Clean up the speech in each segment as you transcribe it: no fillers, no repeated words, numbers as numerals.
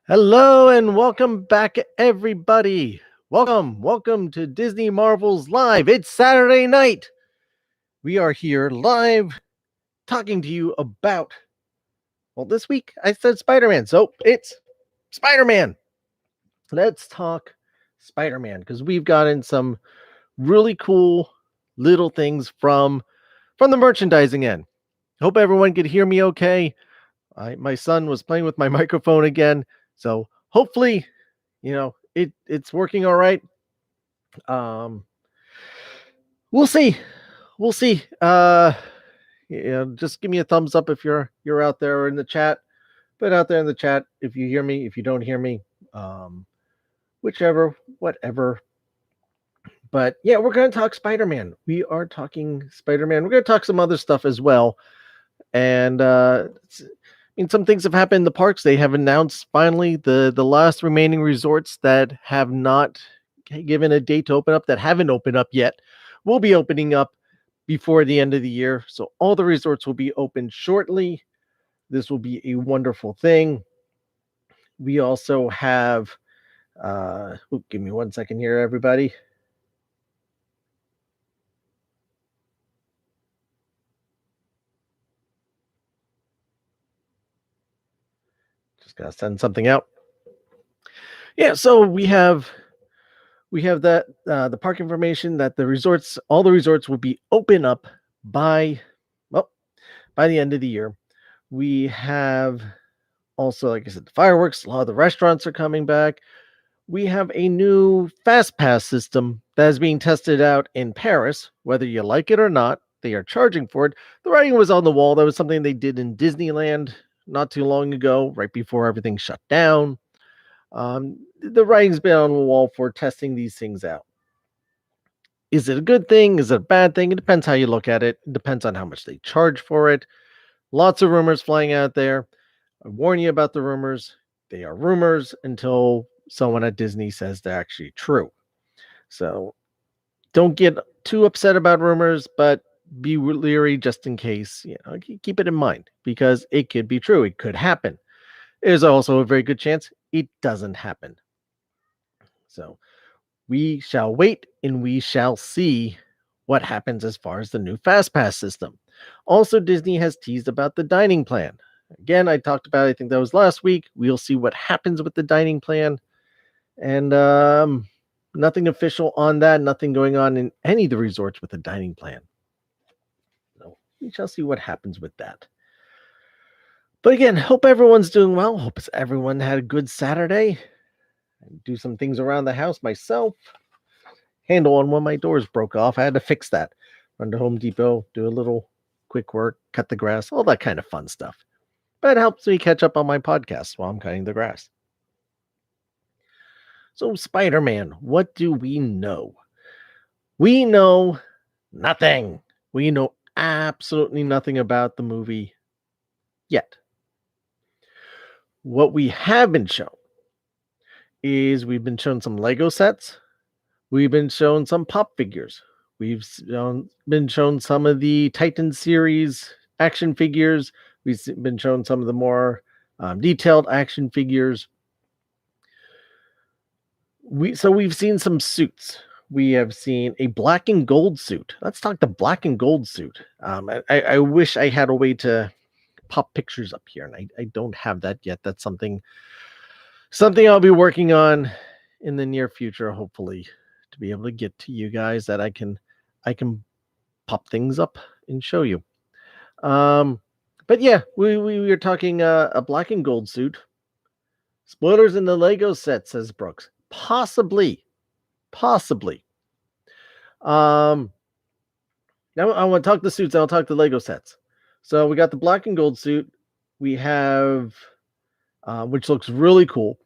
Hello and welcome back, everybody. Welcome to Disney Marvel's Live. It's Saturday night. We are here live talking to you about, well, this week I said Spider Man, so it's Spider Man. Let's talk Spider Man because we've gotten some really cool little things from the merchandising end. Hope everyone could hear me okay. My son was playing with my microphone again, so hopefully it's working all right. um we'll see. Just give me a thumbs up if you're out there or in the chat. Put out there in the chat if you hear me, if you don't hear me. Whichever, whatever. But yeah, we're going to talk Spider-Man. We are talking Spider-Man. We're going to talk some other stuff as well. And some things have happened in the parks. They have announced finally the last remaining resorts that have not given a date to open up, that haven't opened up yet, will be opening up before the end of the year. So all the resorts will be open shortly. This will be a wonderful thing. We also have give me 1 second here, everybody. Just gotta send something out. Yeah, so we have that the park information that all the resorts will be open up by the end of the year. We have also, like I said, the fireworks. A lot of the restaurants are coming back. We have a new fast pass system that is being tested out in Paris. Whether you like it or not, they are charging for it. The writing was on the wall. That was something they did in Disneyland not too long ago, right before everything shut down. The writing's been on the wall for testing these things out. Is it a good thing? Is it a bad thing? It depends how you look at it. It depends on how much they charge for it. Lots of rumors flying out there. I warn you about the rumors. They are rumors until someone at Disney says they're actually true. So don't get too upset about rumors, but be leery just in case. Keep it in mind because it could be true. It could happen. There's also a very good chance it doesn't happen. So we shall wait and we shall see what happens as far as the new FastPass system. Also, Disney has teased about the dining plan. Again, I talked about, I think that was last week. We'll see what happens with the dining plan. And nothing official on that. Nothing going on in any of the resorts with the dining plan. So we shall see what happens with that. But again, hope everyone's doing well. Hope everyone had a good Saturday. Do some things around the house myself. Handle on one of my doors broke off. I had to fix that. Run to Home Depot, do a little quick work, cut the grass, all that kind of fun stuff. But it helps me catch up on my podcast while I'm cutting the grass. So, Spider-Man, what do we know? We know nothing. We know absolutely nothing about the movie yet. What we have been shown is we've been shown some Lego sets. We've been shown some pop figures. We've been shown some of the Titan series action figures. We've been shown some of the more detailed action figures. We've seen some suits. We have seen a black and gold suit. Let's talk the black and gold suit. I wish I had a way to pop pictures up here, and I don't have that yet. That's something I'll be working on in the near future, hopefully, to be able to get to you guys that I can pop things up and show you. But yeah, we were talking a black and gold suit. Spoilers in the Lego set, says Brooks. Possibly. Now I want to talk the suits. I'll talk the Lego sets. So we got the black and gold suit. We have, which looks really cool.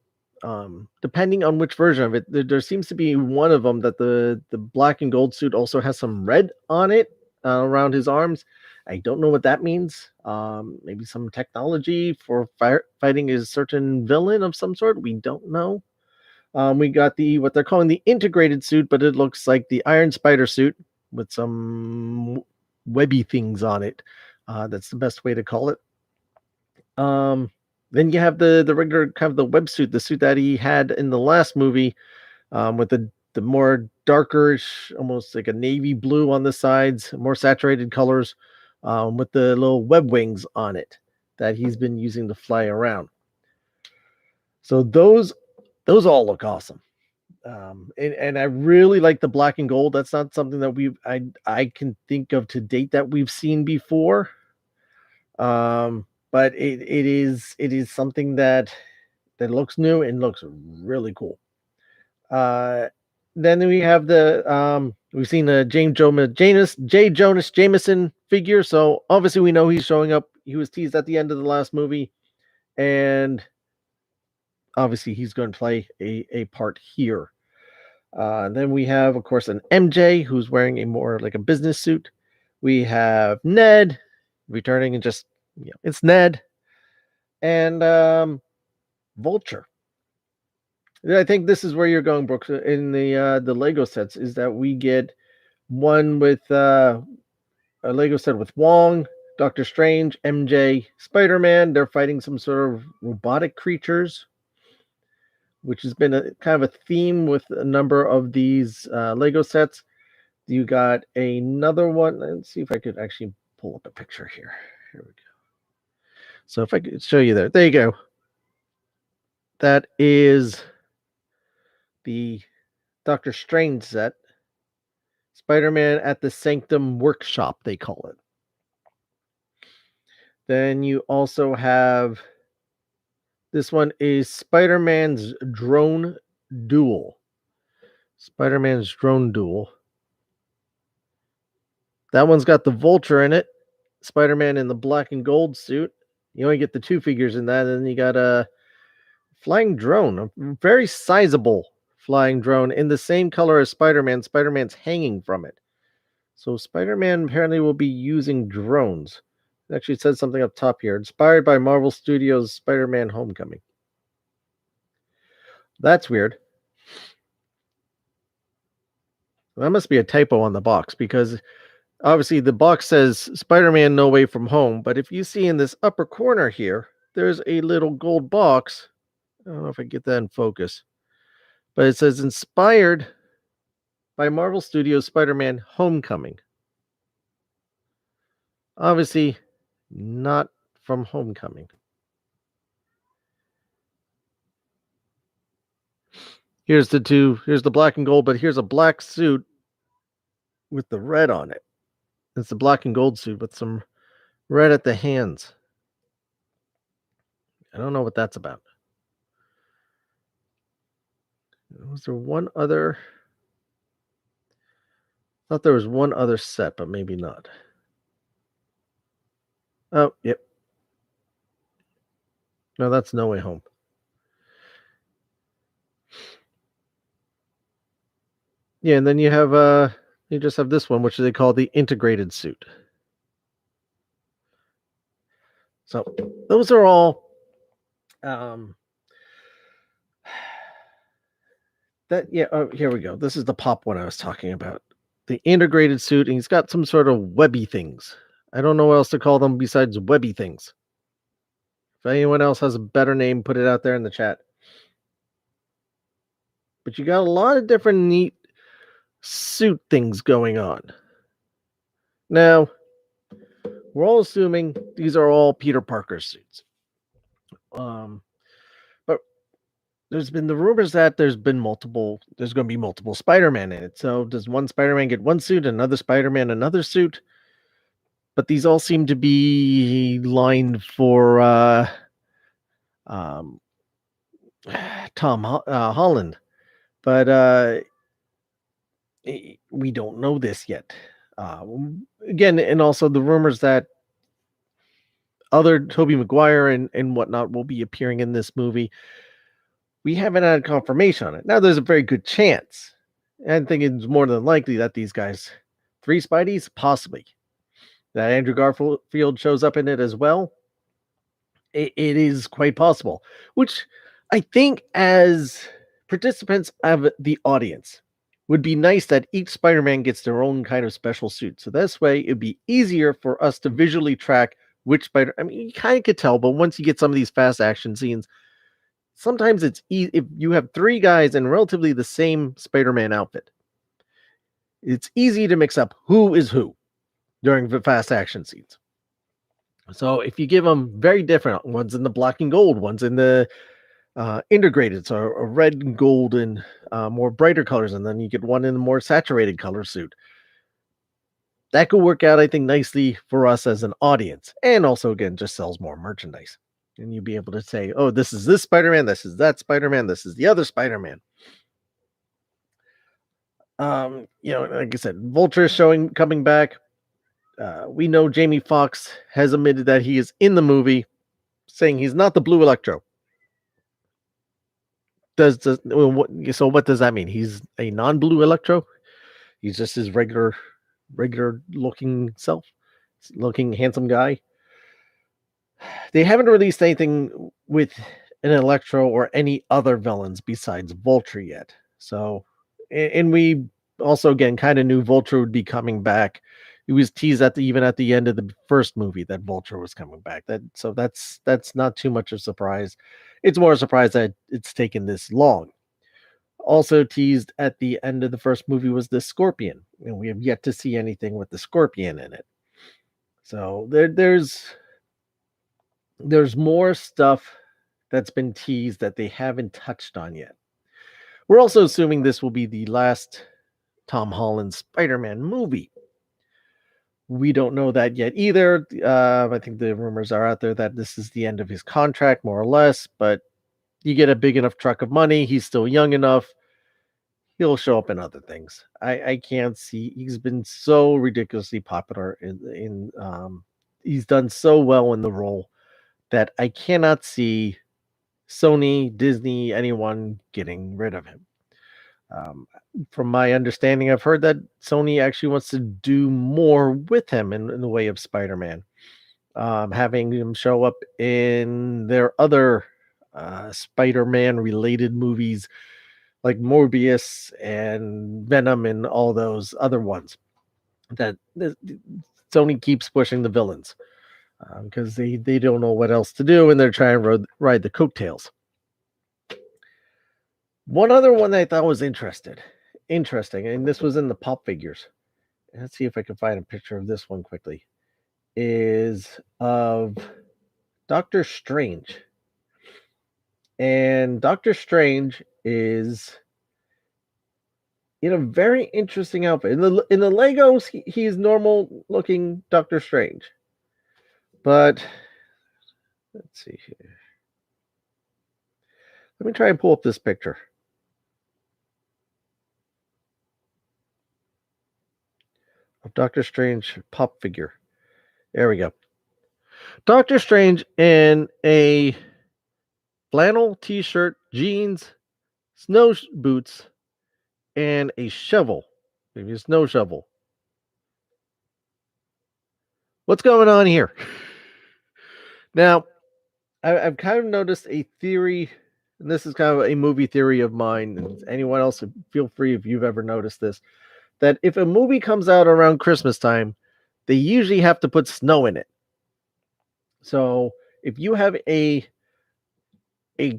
Depending on which version of it, there seems to be one of them that the black and gold suit also has some red on it around his arms. I don't know what that means. Maybe some technology for fighting a certain villain of some sort. We don't know. We got what they're calling the integrated suit, but it looks like the Iron Spider suit with some webby things on it. That's the best way to call it. Then you have the regular kind of the web suit, the suit that he had in the last movie, with the more darkerish, almost like a navy blue on the sides, more saturated colors, with the little web wings on it that he's been using to fly around. So those all look awesome. And I really like the black and gold. That's not something that I can think of to date that we've seen before. But it is something that looks new and looks really cool. Uh, then we have we've seen the J. Jonas Jameson figure, so obviously we know he's showing up. He was teased at the end of the last movie, and obviously he's going to play a part here. Then we have, of course, an MJ who's wearing a more like a business suit. We have Ned returning, and just it's Ned and Vulture. I think this is where you're going, Brooks, in the Lego sets. Is that we get one with a Lego set with Wong, Doctor Strange, MJ, Spider-Man. They're fighting some sort of robotic creatures, which has been a kind of a theme with a number of these Lego sets. You got another one. Let's see if I could actually pull up a picture here. Here we go. So if I could show you there you go. That is the Doctor Strange set. Spider-Man at the Sanctum Workshop, they call it. Then you also have this one is Spider-Man's Drone Duel. Spider-Man's Drone Duel. That one's got the Vulture in it. Spider-Man in the black and gold suit. You only get the two figures in that, and then you got a flying drone, a very sizable flying drone in the same color as Spider-Man. Spider-Man's hanging from it. So Spider-Man apparently will be using drones. It actually says something up top here. Inspired by Marvel Studios' Spider-Man Homecoming. That's weird. That must be a typo on the box, because obviously the box says Spider-Man No Way From Home, but if you see in this upper corner here, there's a little gold box. I don't know if I get that in focus, but it says inspired by Marvel Studios' Spider-Man Homecoming. Obviously not from Homecoming. Here's the black and gold, but here's a black suit with the red on it. It's the black and gold suit with some red at the hands. I don't know what that's about. Was there one other? I thought there was one other set, but maybe not. Oh, yep. No, that's No Way Home. Yeah, and then you have you just have this one, which they call the integrated suit. So those are all here we go. This is the pop one I was talking about. The integrated suit, and he's got some sort of webby things. I don't know what else to call them besides webby things. If anyone else has a better name, put it out there in the chat. But you got a lot of different neat suit things going on. Now, we're all assuming these are all Peter Parker suits. But there's been the rumors that there's going to be multiple Spider-Man in it. So does one Spider-Man get one suit, another Spider-Man another suit? But these all seem to be lined for Tom Holland. But we don't know this yet. Again, and also the rumors that other Tobey Maguire and whatnot will be appearing in this movie. We haven't had confirmation on it. Now, there's a very good chance. I think it's more than likely that these guys, 3 Spideys, possibly. That Andrew Garfield shows up in it as well. It is quite possible. Which I think as participants of the audience, would be nice that each Spider-Man gets their own kind of special suit. So this way, it'd be easier for us to visually track which Spider. I mean, you kind of could tell, but once you get some of these fast action scenes, sometimes it's easy if you have three guys in relatively the same Spider-Man outfit. It's easy to mix up who is who during the fast action scenes. So if you give them very different, one's in the black and gold, one's in the integrated, so a red and gold and more brighter colors, and then you get one in a more saturated color suit. That could work out, I think, nicely for us as an audience, and also again just sells more merchandise. And you'd be able to say, "Oh, this is this Spider-Man, this is that Spider-Man, this is the other Spider-Man." Like I said, Vulture is coming back. We know Jamie Foxx has admitted that he is in the movie, saying he's not the Blue Electro. What does that mean? He's a non-Blue Electro. He's just his regular looking self, looking handsome guy. They haven't released anything with an Electro or any other villains besides Vulture yet. So, and we also again kind of knew Vulture would be coming back. It was teased even at the end of the first movie that Vulture was coming back. That's not too much of a surprise. It's more a surprise that it's taken this long. Also teased at the end of the first movie was the Scorpion, and we have yet to see anything with the Scorpion in it. So there's more stuff that's been teased that they haven't touched on yet. We're also assuming this will be the last Tom Holland Spider-Man movie. We don't know that yet either. I think the rumors are out there that this is the end of his contract, more or less, but you get a big enough truck of money, he's still young enough, he'll show up in other things. I can't see. He's been so ridiculously popular he's done so well in the role that I cannot see Sony, Disney, anyone getting rid of him. From my understanding, I've heard that Sony actually wants to do more with him in the way of Spider-Man, having him show up in their other Spider-Man related movies like Morbius and Venom and all those other ones. That Sony keeps pushing the villains because they don't know what else to do and they're trying to ride the coattails. One other one that I thought was interesting, and this was in the pop figures. Let's see if I can find a picture of this one quickly. Is of Doctor Strange. And Doctor Strange is in a very interesting outfit. In the Legos, he's normal looking Doctor Strange. But let's see here. Let me try and pull up this picture. Of Doctor Strange pop figure. There we go. Doctor Strange in a flannel t-shirt, jeans, snow boots, and a shovel. Maybe a snow shovel. What's going on here? Now, I've kind of noticed a theory, and this is kind of a movie theory of mine, and anyone else, feel free if you've ever noticed this, that if a movie comes out around Christmas time, they usually have to put snow in it. So if you have a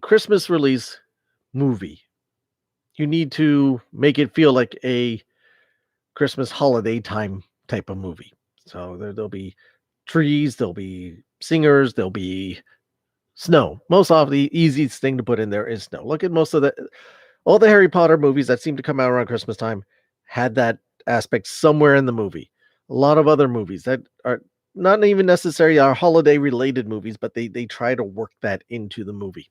Christmas release movie, you need to make it feel like a Christmas holiday time type of movie. So there'll be trees, there'll be singers, there'll be snow. Most often the easiest thing to put in there is snow. Look at all the Harry Potter movies that seem to come out around Christmas time had that aspect somewhere in the movie. A lot of other movies that are not even necessarily our holiday related movies, but they try to work that into the movie.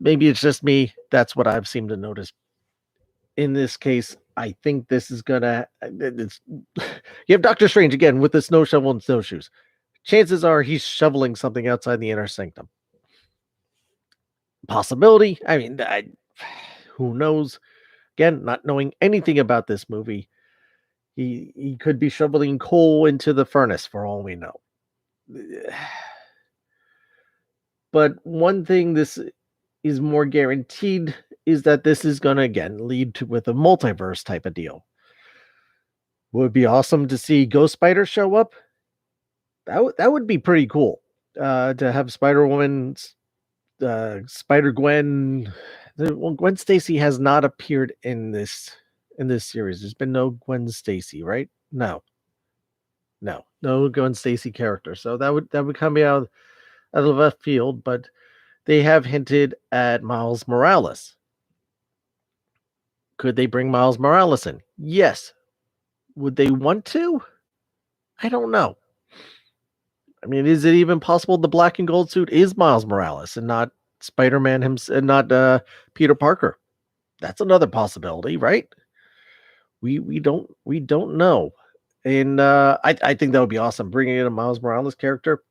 Maybe it's just me. That's what I've seemed to notice. In this case, I think this is gonna. You have Doctor Strange again with the snow shovel and snowshoes. Chances are he's shoveling something outside the inner sanctum. Possibility. I mean, who knows? Again, not knowing anything about this movie, he could be shoveling coal into the furnace for all we know. But one thing this is more guaranteed is that this is going to again lead to with a multiverse type of deal. Would be awesome to see Ghost Spider show up. That would be pretty cool. To have Spider Woman, Spider Gwen. Well, Gwen Stacy has not appeared in this series. There's been no Gwen Stacy, right? No, no Gwen Stacy character. So that would come out of left field. But they have hinted at Miles Morales. Could they bring Miles Morales in? Yes. Would they want to? I don't know. I mean, is it even possible the black and gold suit is Miles Morales and not Spider-Man himself, and not Peter Parker? That's another possibility, right? We don't know, and I think that would be awesome bringing in a Miles Morales character.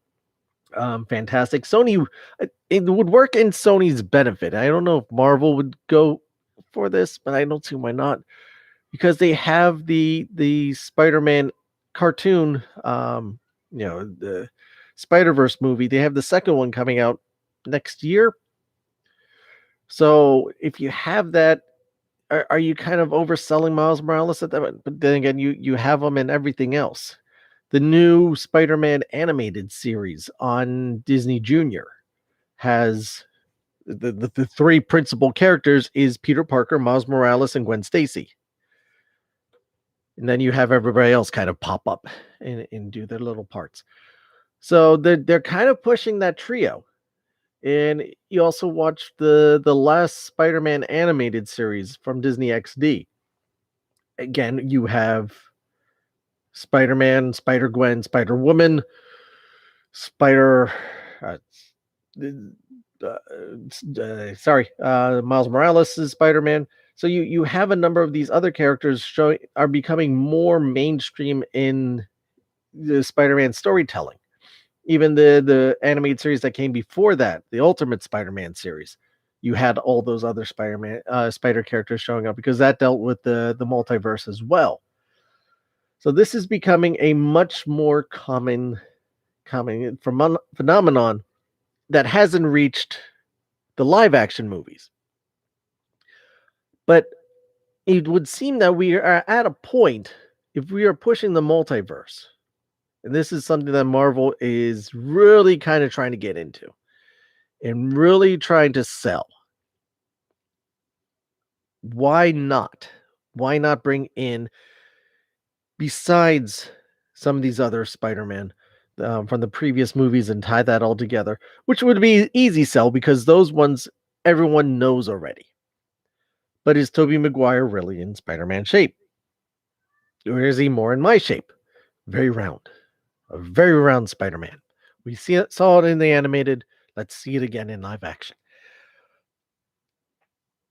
Fantastic. Sony, it would work in Sony's benefit. I don't know if Marvel would go for this, but I don't see why not, because they have the Spider-Man cartoon, the Spider-Verse movie. They have the second one coming out next year. So if you have that, are you kind of overselling Miles Morales at that point? But then again, you have him in everything else. The new Spider-Man animated series on Disney Junior has the three principal characters is Peter Parker, Miles Morales, and Gwen Stacy. And then you have everybody else kind of pop up and do their little parts. So they're kind of pushing that trio. And you also watched the last Spider-Man animated series from Disney XD. Again, you have Spider-Man, Spider-Gwen, Spider-Woman, Spider uh, Miles Morales is Spider-Man. So you have a number of these other characters are becoming more mainstream in the Spider-Man storytelling. Even the animated series that came before that, the Ultimate Spider-Man series, you had all those other Spider characters showing up because that dealt with the multiverse as well. So this is becoming a much more common phenomenon that hasn't reached the live action movies. But it would seem that we are at a point, if we are pushing the multiverse, and this is something that Marvel is really kind of trying to get into and really trying to sell. Why not? Why not bring in, besides some of these other Spider-Man from the previous movies, and tie that all together, which would be easy sell because those ones everyone knows already. But is Tobey Maguire really in Spider-Man shape? Or is he more in my shape? Very round. A very round Spider-Man. We saw it in the animated. Let's see it again in live action.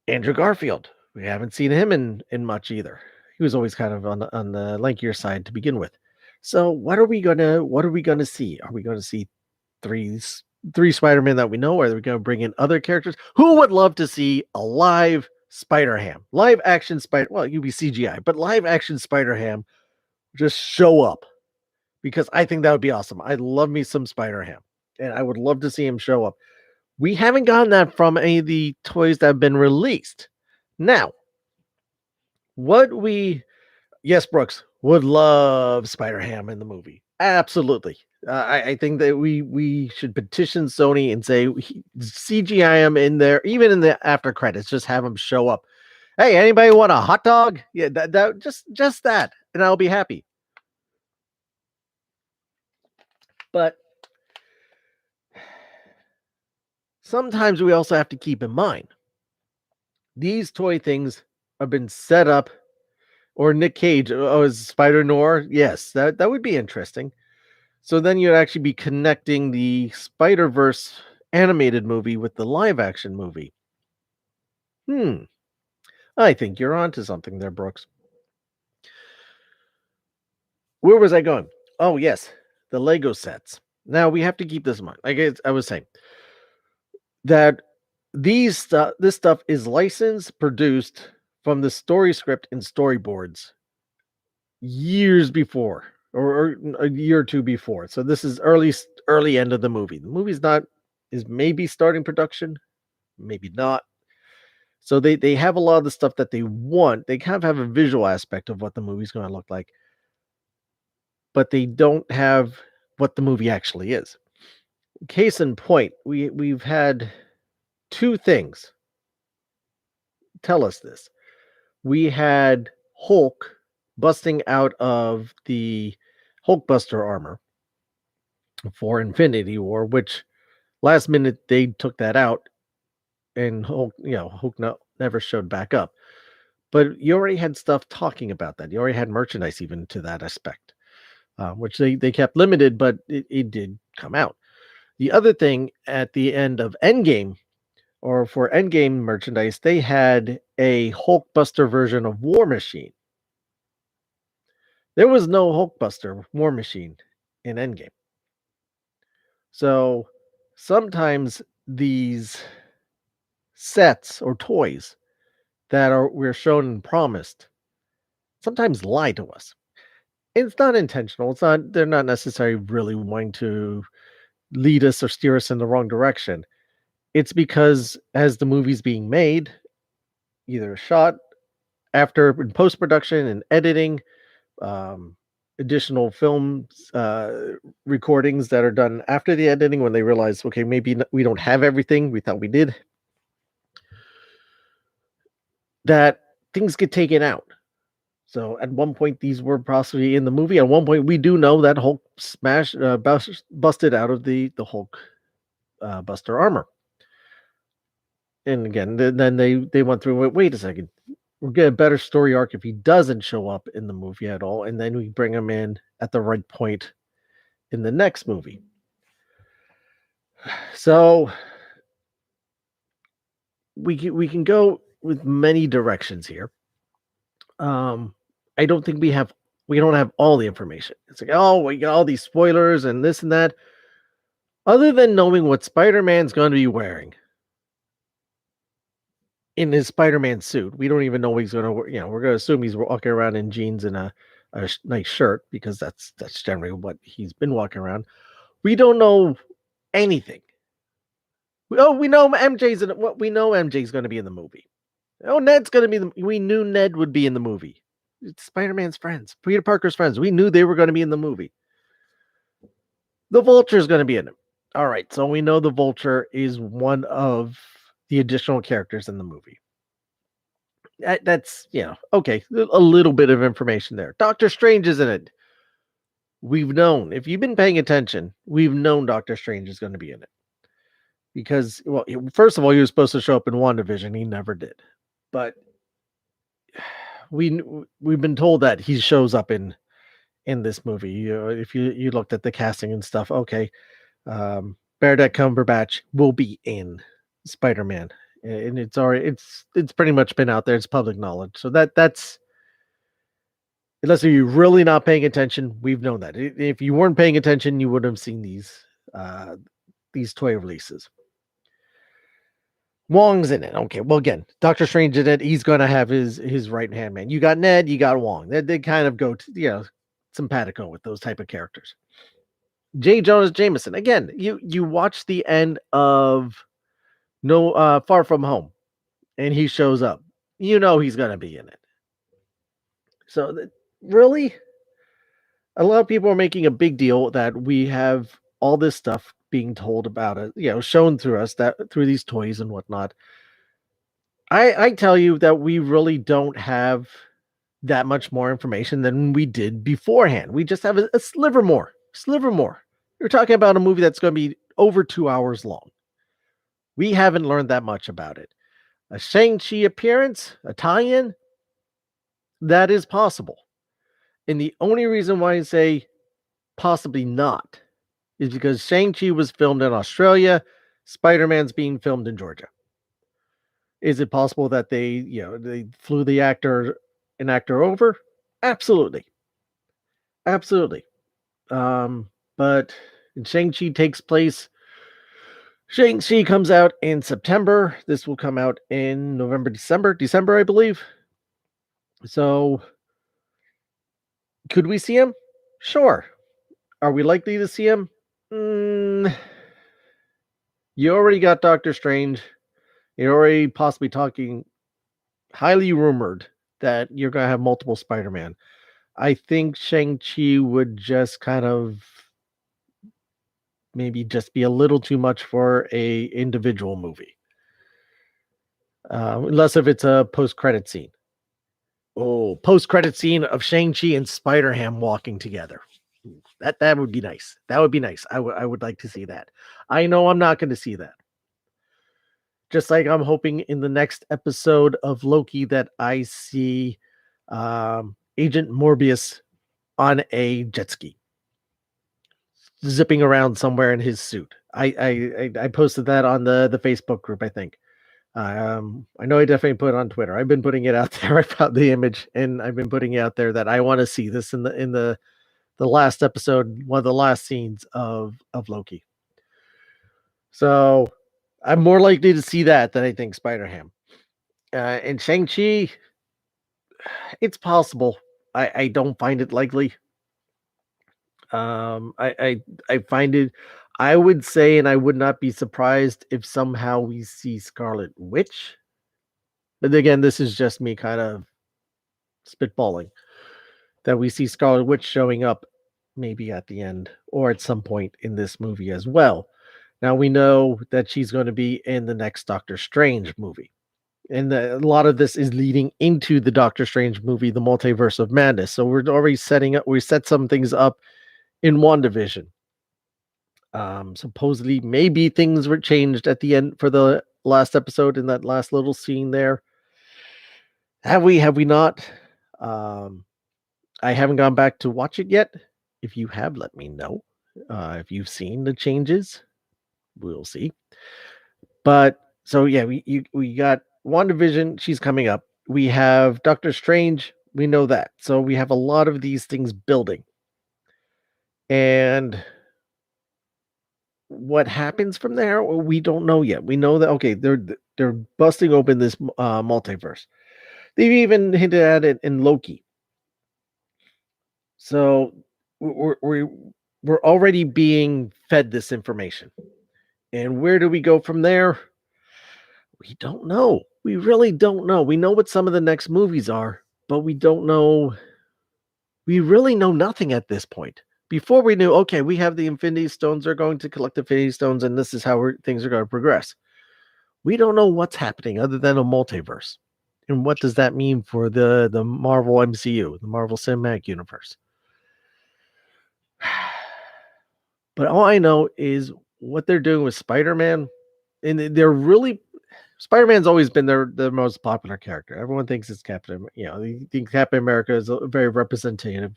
Andrew Garfield. We haven't seen him in much either. He was always kind of on the lankier side to begin with. So what are we gonna see? Are we gonna see three Spider-Man that we know? Or are we gonna bring in other characters? Who would love to see a live Spider-Ham? Live action Spider, well, you'd be CGI, but live action Spider-Ham just show up, because I think that would be awesome. I love me some Spider-Ham, and I would love to see him show up. We haven't gotten that from any of the toys that have been released. Now, yes, Brooks would love Spider-Ham in the movie. Absolutely. I think that we should petition Sony and say CGI him in there, even in the after credits. Just have him show up. Hey, anybody want a hot dog? Yeah, that just that, and I'll be happy. But sometimes we also have to keep in mind these toy things have been set up. Or Nick Cage, is Spider-Noir? Yes, that would be interesting. So then you'd actually be connecting the Spider-Verse animated movie with the live action movie. I think you're onto something there, Brooks. Where was I going? Oh, yes, the Lego sets. Now we have to keep this in mind. Like I was saying, that this stuff is licensed, produced from the story script and storyboards years before, or a year or two before. So this is early end of the movie. The movie's not is maybe starting production, maybe not. So they have a lot of the stuff that they want. They kind of have a visual aspect of what the movie's going to look like, but they don't have what the movie actually is. Case in point, we've had two things tell us this. We had Hulk busting out of the Hulkbuster armor for Infinity War, which last minute they took that out, and Hulk never showed back up. But you already had stuff talking about that. You already had merchandise even to that aspect, which they kept limited, but it did come out. The other thing at the end of Endgame, or for Endgame merchandise, they had a Hulkbuster version of War Machine. There was no Hulkbuster War Machine in Endgame. So sometimes these sets or toys that we're shown and promised sometimes lie to us. It's not intentional. They're not necessarily really wanting to lead us or steer us in the wrong direction. It's because as the movie's being made, either shot after in post production and editing, um, additional films recordings that are done after the editing when they realize, okay, maybe we don't have everything we thought we did, that things get taken out. So at one point, these were possibly in the movie. At one point, we do know that Hulk busted out of the Hulk Buster armor. And again, then they went through. Wait a second, we'll get a better story arc if he doesn't show up in the movie at all, and then we bring him in at the right point in the next movie. So we can go with many directions here. I don't think we don't have all the information. It's like, oh, we got all these spoilers and this and that. Other than knowing what Spider-Man's going to be wearing in his Spider-Man suit, we don't even know what he's going to wear. We're going to assume he's walking around in jeans and a nice shirt because that's generally what he's been walking around. We don't know anything. We know MJ's in it. What we know MJ's going to be in the movie. Oh, Ned's going to be we knew Ned would be in the movie. It's Spider-Man's friends, Peter Parker's friends. We knew they were going to be in the movie. The Vulture's going to be in it. All right, so we know the Vulture is one of the additional characters in the movie. That's, okay, a little bit of information there. Doctor Strange is in it. We've known, if you've been paying attention, we've known Doctor Strange is going to be in it. Because, well, first of all, he was supposed to show up in WandaVision. He never did. But we've been told that he shows up in this movie. If you looked at the casting and stuff, okay, Benedict Cumberbatch will be in Spider-Man, and it's pretty much been out there. It's public knowledge. So that's unless you're really not paying attention, we've known that. If you weren't paying attention, you would have seen these toy releases. Wong's in it. Okay, well, again, Doctor Strange in it. He's going to have his right-hand man. You got Ned, you got Wong. They kind of go to, simpatico with those type of characters. J. Jonah Jameson. Again, you watch the end of Far From Home, and he shows up. You know he's going to be in it. So, really, a lot of people are making a big deal that we have all this stuff being told about it, shown through us through these toys and whatnot. I tell you that we really don't have that much more information than we did beforehand. We just have a sliver more. You're talking about a movie that's going to be over 2 hours long. We haven't learned that much about it. A Shang-Chi appearance, a tie-in, that is possible. And the only reason why I say possibly not is because Shang-Chi was filmed in Australia, Spider-Man's being filmed in Georgia. Is it possible that they flew an actor over? Absolutely. But Shang-Chi takes place. Shang-Chi comes out in September. This will come out in December, I believe. So could we see him? Sure. Are we likely to see him? You already got Doctor Strange. You're already possibly talking highly rumored that you're going to have multiple Spider-Man. I think Shang-Chi would just kind of maybe just be a little too much for a individual movie. Unless if it's a post-credit scene. Oh, post-credit scene of Shang-Chi and Spider-Ham walking together. That would be nice. That would be nice. I would like to see that. I know I'm not going to see that. Just like I'm hoping in the next episode of Loki that I see Agent Morbius on a jet ski, zipping around somewhere in his suit. I posted that on the Facebook group, I think. I know I definitely put it on Twitter. I've been putting it out there. I found the image and I've been putting it out there that I want to see this in the last episode, one of the last scenes of Loki. So I'm more likely to see that than I think Spider-Ham. And Shang-Chi, it's possible. I don't find it likely. I find it. I would say, and I would not be surprised if somehow we see Scarlet Witch. But again, this is just me kind of spitballing that we see Scarlet Witch showing up maybe at the end or at some point in this movie as well. Now we know that she's going to be in the next Doctor Strange movie. And a lot of this is leading into the Doctor Strange movie, The Multiverse of Madness. So we're already setting up, we set some things up in WandaVision. Supposedly, maybe things were changed at the end for the last episode in that last little scene there. Have we not? I haven't gone back to watch it yet. If you have, let me know. If you've seen the changes, we'll see. But so yeah, we got WandaVision, she's coming up. We have Doctor Strange, we know that. So we have a lot of these things building. And what happens from there, we don't know yet. We know that okay, they're busting open this multiverse. They've even hinted at it in Loki. So we're already being fed this information. And where do we go from there? We don't know. We really don't know. We know what some of the next movies are, but we don't know. We really know nothing at this point. Before we knew, okay, we have the Infinity Stones, are going to collect Infinity Stones, and this is how things are going to progress. We don't know what's happening other than a multiverse. And what does that mean for the Marvel MCU, the Marvel Cinematic Universe? But all I know is what they're doing with Spider-Man, and they're really Spider-Man's always been the most popular character. Everyone thinks it's Captain. They think Captain America is very representative.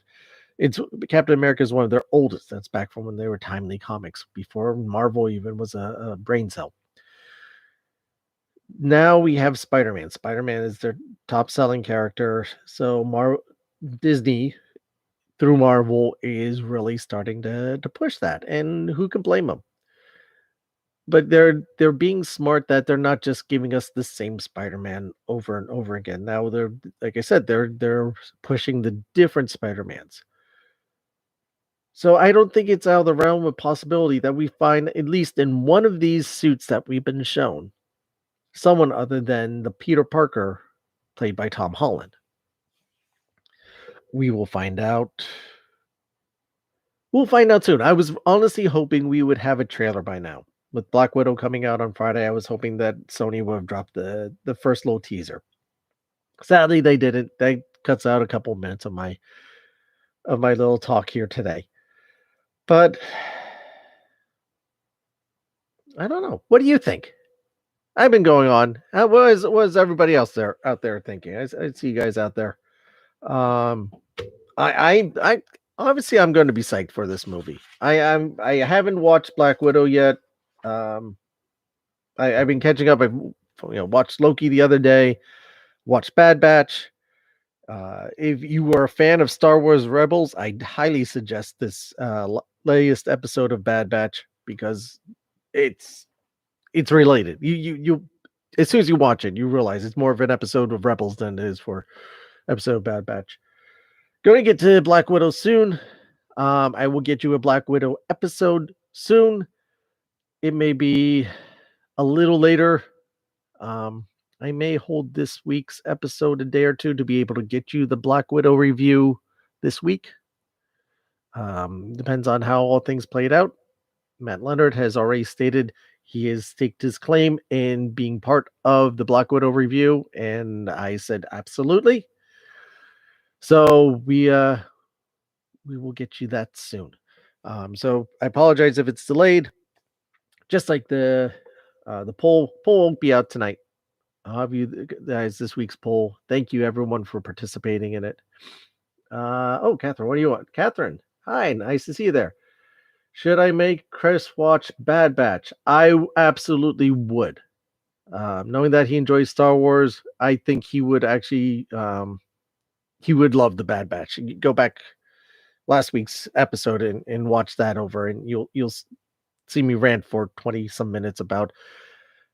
It's Captain America is one of their oldest. That's back from when they were Timely Comics, before Marvel even was a brain cell. Now we have Spider-Man. Spider-Man is their top-selling character. So Disney, through Marvel, is really starting to push that, and who can blame them? But they're being smart that they're not just giving us the same Spider-Man over and over again. Now they're like I said, they're pushing the different Spider-Mans. So I don't think it's out of the realm of possibility that we find at least in one of these suits that we've been shown someone other than the Peter Parker played by Tom Holland. We will find out. We'll find out soon. I was honestly hoping we would have a trailer by now. With Black Widow coming out on Friday, I was hoping that Sony would have dropped the first little teaser. Sadly, they didn't. That cuts out a couple minutes of my little talk here today. But I don't know. What do you think? I've been going on. What is everybody else out there thinking? I see you guys out there. I obviously I'm going to be psyched for this movie. I haven't watched Black Widow yet. I've been catching up. I've watched Loki the other day, watched Bad Batch. If you were a fan of Star Wars Rebels, I'd highly suggest this latest episode of Bad Batch because it's related. You as soon as you watch it, you realize it's more of an episode of Rebels than it is for episode of Bad Batch. Going to get to Black Widow soon. I will get you a Black Widow episode soon. It may be a little later. I may hold this week's episode a day or two to be able to get you the Black Widow review this week. Depends on how all things played out. Matt Leonard has already stated he has staked his claim in being part of the Black Widow review, and I said absolutely. So we will get you that soon. So I apologize if it's delayed. Just like the poll won't be out tonight. I'll have you guys this week's poll. Thank you everyone for participating in it. Oh, Catherine, what do you want? Catherine, hi, nice to see you there. Should I make Chris watch Bad Batch? I absolutely would. Knowing that he enjoys Star Wars, I think he would actually he would love the Bad Batch. Go back last week's episode and watch that over, and you'll see me rant for 20 some minutes about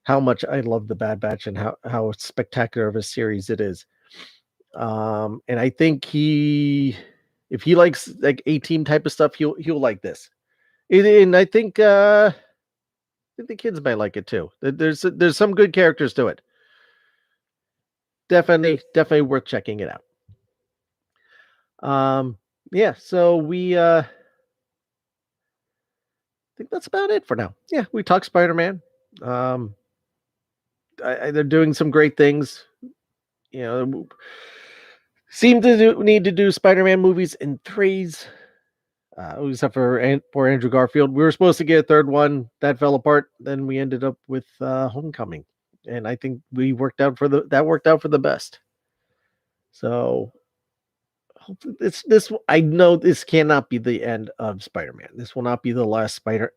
how much I love the Bad Batch and how spectacular of a series it is. And I think if he likes like A-Team type of stuff, he'll like this. And I think the kids might like it too. There's some good characters to it. Definitely worth checking it out. Yeah, so we I think that's about it for now. Yeah, we talked Spider-Man. They're doing some great things. You know, seem to need to do Spider-Man movies in threes. Except for Andrew Garfield. We were supposed to get a third one that fell apart. Then we ended up with Homecoming, and I think that worked out for the best. So hopefully this I know this cannot be the end of Spider-Man. This will not be the last Spider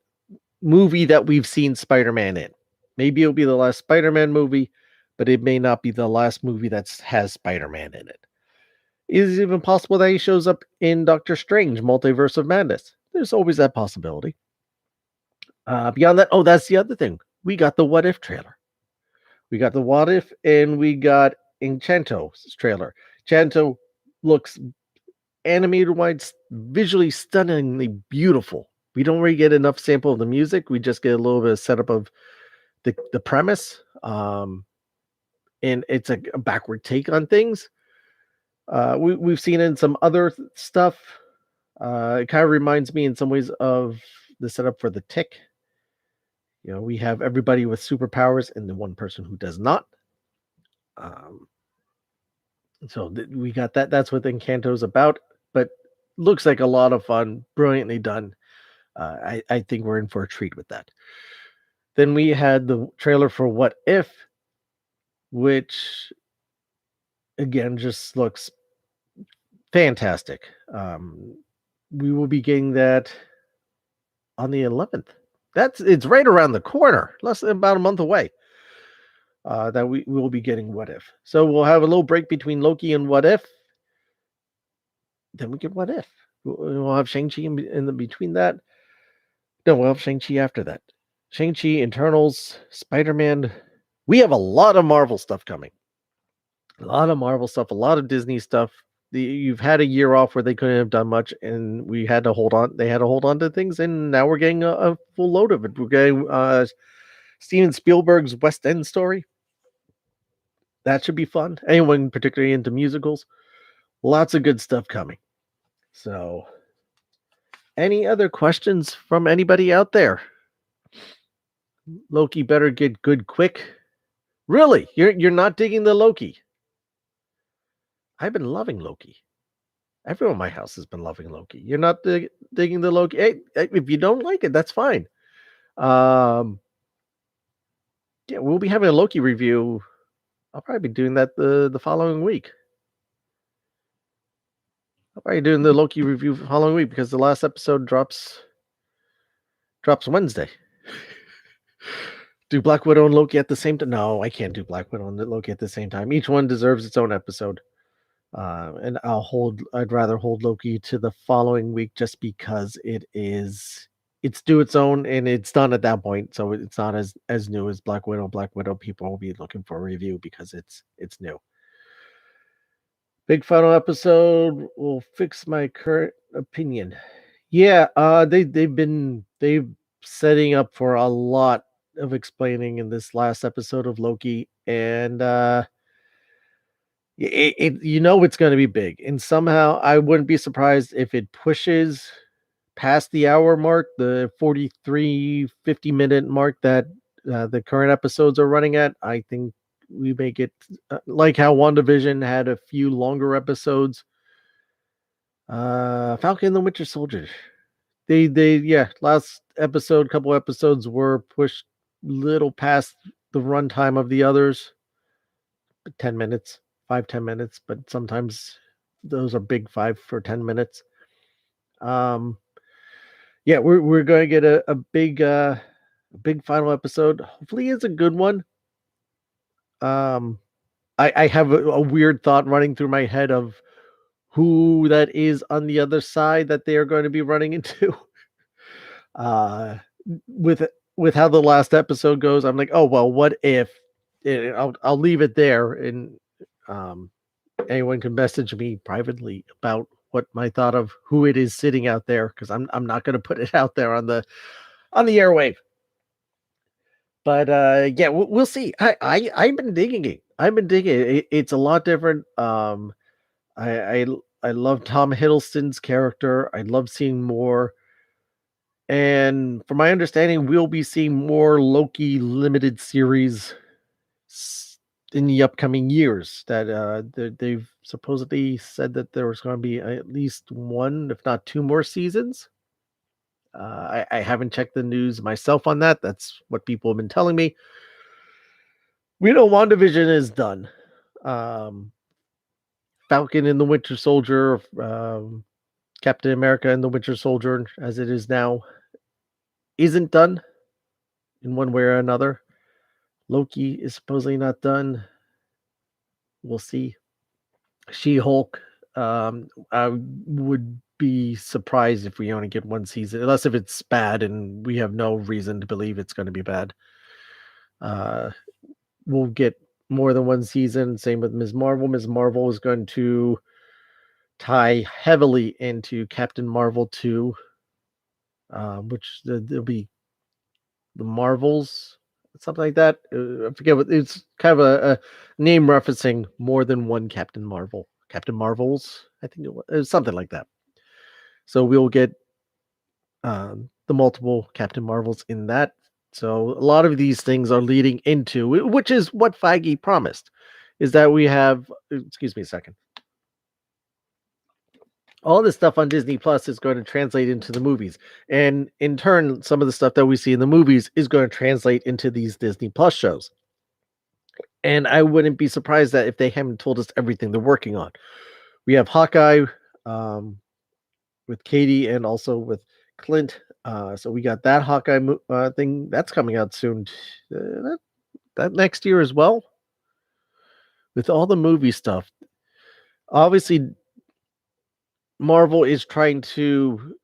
movie that we've seen Spider-Man in. Maybe it'll be the last Spider-Man movie, but it may not be the last movie that has Spider-Man in it. Is it even possible that he shows up in Doctor Strange Multiverse of Madness? There's always that possibility. Beyond that, oh, that's the other thing. We got the What If trailer. We got the What If, and we got Enchanto's trailer. Enchanto looks animated-wise, visually stunningly beautiful. We don't really get enough sample of the music. We just get a little bit of setup of the premise. And it's a backward take on things. We've seen in some other stuff. It kind of reminds me in some ways of the setup for the Tick. You know, we have everybody with superpowers and the one person who does not. So we got that. That's what Encanto's about. But looks like a lot of fun, brilliantly done. I think we're in for a treat with that. Then we had the trailer for What If, which again just looks fantastic. We will be getting that on the 11th. It's right around the corner, less than about a month away. That we will be getting What If. So we'll have a little break between Loki and What If. Then we get What If. We'll have Shang-Chi in the between that. No, we'll have Shang-Chi after that. Shang-Chi, Eternals, Spider-Man. We have a lot of Marvel stuff coming. A lot of Marvel stuff, a lot of Disney stuff. You've had a year off where they couldn't have done much, and we had to hold on. They had to hold on to things, and now we're getting a full load of it. We're getting Steven Spielberg's West End story. That should be fun. Anyone particularly into musicals, lots of good stuff coming. So, any other questions from anybody out there? Loki better get good quick. Really? You're not digging the Loki? I've been loving Loki. Everyone in my house has been loving Loki. You're not digging the Loki. Hey, if you don't like it, that's fine. Yeah, we'll be having a Loki review. I'll probably be doing that the following week. I'll probably be doing the Loki review the following week because the last episode drops Wednesday. Do Black Widow and Loki at the same time? No, I can't do Black Widow and Loki at the same time. Each one deserves its own episode. And I'd rather hold Loki to the following week just because it's due its own and it's done at that point. So it's not as new as Black Widow. Black Widow people will be looking for a review because it's new. Big final episode will fix my current opinion. Yeah, they've setting up for a lot of explaining in this last episode of Loki, and it's going to be big. And somehow I wouldn't be surprised if it pushes past the hour mark, the 43, 50-minute mark that the current episodes are running at, I think we make it like how WandaVision had a few longer episodes. Falcon and the Winter Soldier. They last episode, couple episodes were pushed little past the runtime of the others. 10 minutes, 5-10 minutes, but sometimes those are big 5 for 10 minutes. Yeah, we're going to get a big final episode. Hopefully it's a good one. I have a weird thought running through my head of who that is on the other side that they are going to be running into. uh with with how the last episode goes, I'm like, oh well, what if I'll leave it there, and um anyone can message me privately about what my thought of who it is sitting out there, because I'm not going to put it out there on the airwave. But yeah, we'll see. I've been digging it. I've been digging it. It's a lot different. I I love Tom Hiddleston's character. I love seeing more. And from my understanding, we'll be seeing more Loki limited series in the upcoming years. That they've supposedly said that there was going to be at least one, if not two more seasons. I haven't checked the news myself on that. That's what people have been telling me. We know WandaVision is done. Um, Falcon and the Winter Soldier, Captain America and the Winter Soldier, as it is now, isn't done in one way or another. Loki is supposedly not done. We'll see. She-Hulk. I would be surprised if we only get one season, unless if it's bad, and we have no reason to believe it's going to be bad. We'll get more than one season. Same with Ms. Marvel. Ms. Marvel is going to tie heavily into Captain Marvel 2, which there'll be the Marvels, something like that. I forget what it's kind of a name referencing more than one Captain Marvel. Captain Marvels, I think it was something like that. So we'll get the multiple Captain Marvels in that. So a lot of these things are leading into, which is what Feige promised, is that we have. Excuse me a second. All this stuff on Disney Plus is going to translate into the movies. And in turn, some of the stuff that we see in the movies is going to translate into these Disney Plus shows. And I wouldn't be surprised that if they haven't told us everything they're working on. We have Hawkeye with Katie and also with Clint. So we got that Hawkeye thing that's coming out soon. That next year as well. With all the movie stuff. Obviously, Marvel is trying to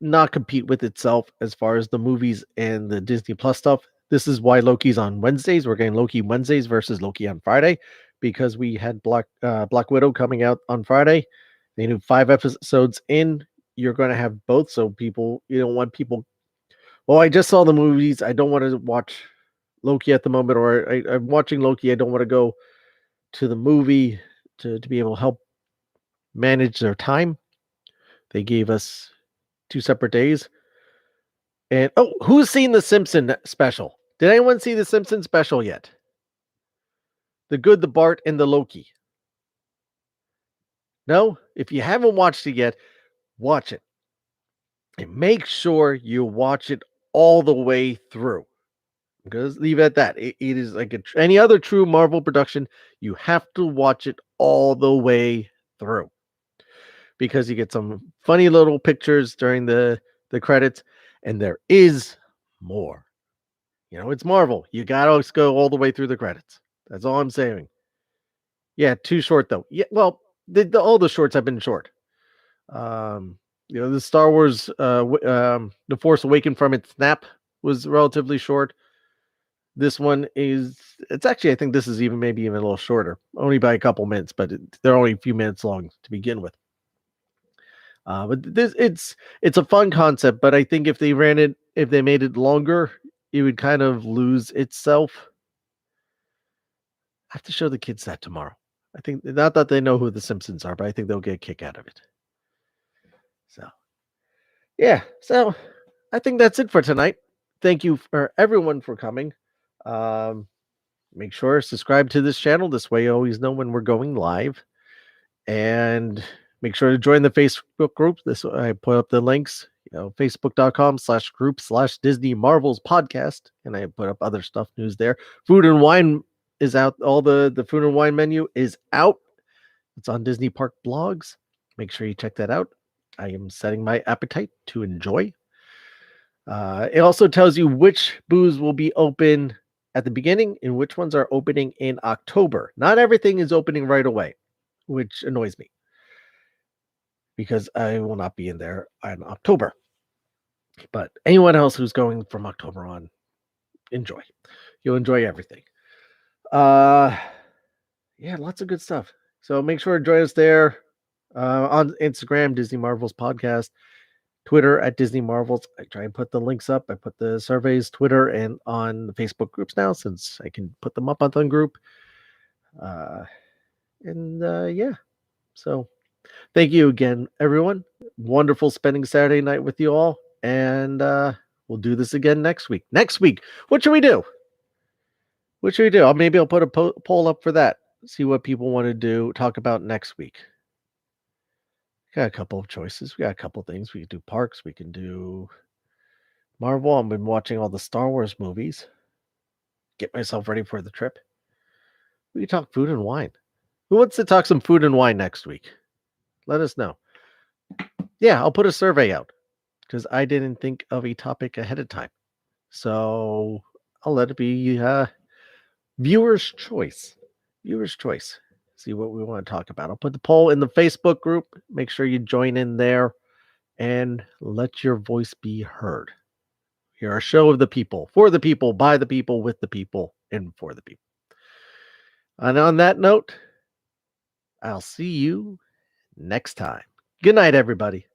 not compete with itself as far as the movies and the Disney Plus stuff. This is why Loki's on Wednesdays. We're getting Loki Wednesdays versus Loki on Friday, because we had Black Widow coming out on Friday. They knew 5 episodes in. You're going to have both, so people, you don't want people. Well, I just saw the movies. I don't want to watch Loki at the moment, or I'm watching Loki. I don't want to go to the movie to be able to help manage their time. They gave us 2 separate days. And who's seen the Simpson special? Did anyone see the Simpson special yet? The Good, the Bart, and the Loki. No? If you haven't watched it yet, watch it. And make sure you watch it all the way through. Because leave it at that. It is like any other true Marvel production. You have to watch it all the way through. Because you get some funny little pictures during the credits. And there is more. You know, it's Marvel. You gotta go all the way through the credits. That's all I'm saying. Yeah, too short though. Yeah, well, all the shorts have been short. The Star Wars, The Force Awakens from its snap was relatively short. This one is. It's actually, I think this is maybe even a little shorter, only by a couple minutes, but they're only a few minutes long to begin with. But it's a fun concept, but I think if they made it longer, it would kind of lose itself. I have to show the kids that tomorrow. I think, not that they know who the Simpsons are, but I think they'll get a kick out of it. So, Yeah, so I think that's it for tonight. Thank you for everyone for coming. Um, Make sure subscribe to this channel. This way, you always know when we're going live. And make sure to join the Facebook group. This I put up the links. Facebook.com/group/Disney Marvels podcast, and I put up other stuff news there. Food and wine is out. All the food and wine menu is out. It's on Disney Park blogs. Make sure you check that out. I am setting my appetite to enjoy. It also tells you which booths will be open at the beginning and which ones are opening in October. Not everything is opening right away, which annoys me because I will not be in there in October. But anyone else who's going from October on, enjoy. You'll enjoy everything. Uh, yeah, lots of good stuff. So make sure to join us there on Instagram, Disney Marvels Podcast, Twitter at Disney Marvels. I try and put the links up. I put the surveys, Twitter, and on the Facebook groups now since I can put them up on the group. Yeah, so thank you again, everyone. Wonderful spending Saturday night with you all. And we'll do this again next week. Next week, what should we do? What should we do? Maybe I'll put a poll up for that. See what people want to talk about next week. Got a couple of choices. We got a couple of things. We can do parks. We can do Marvel. I've been watching all the Star Wars movies. Get myself ready for the trip. We can talk food and wine. Who wants to talk some food and wine next week? Let us know. Yeah, I'll put a survey out because I didn't think of a topic ahead of time. So I'll let it be viewers' choice. Viewers' choice. See what we want to talk about. I'll put the poll in the Facebook group. Make sure you join in there and let your voice be heard. You're a show of the people, for the people, by the people, with the people, and for the people. And on that note, I'll see you next time. Good night, everybody.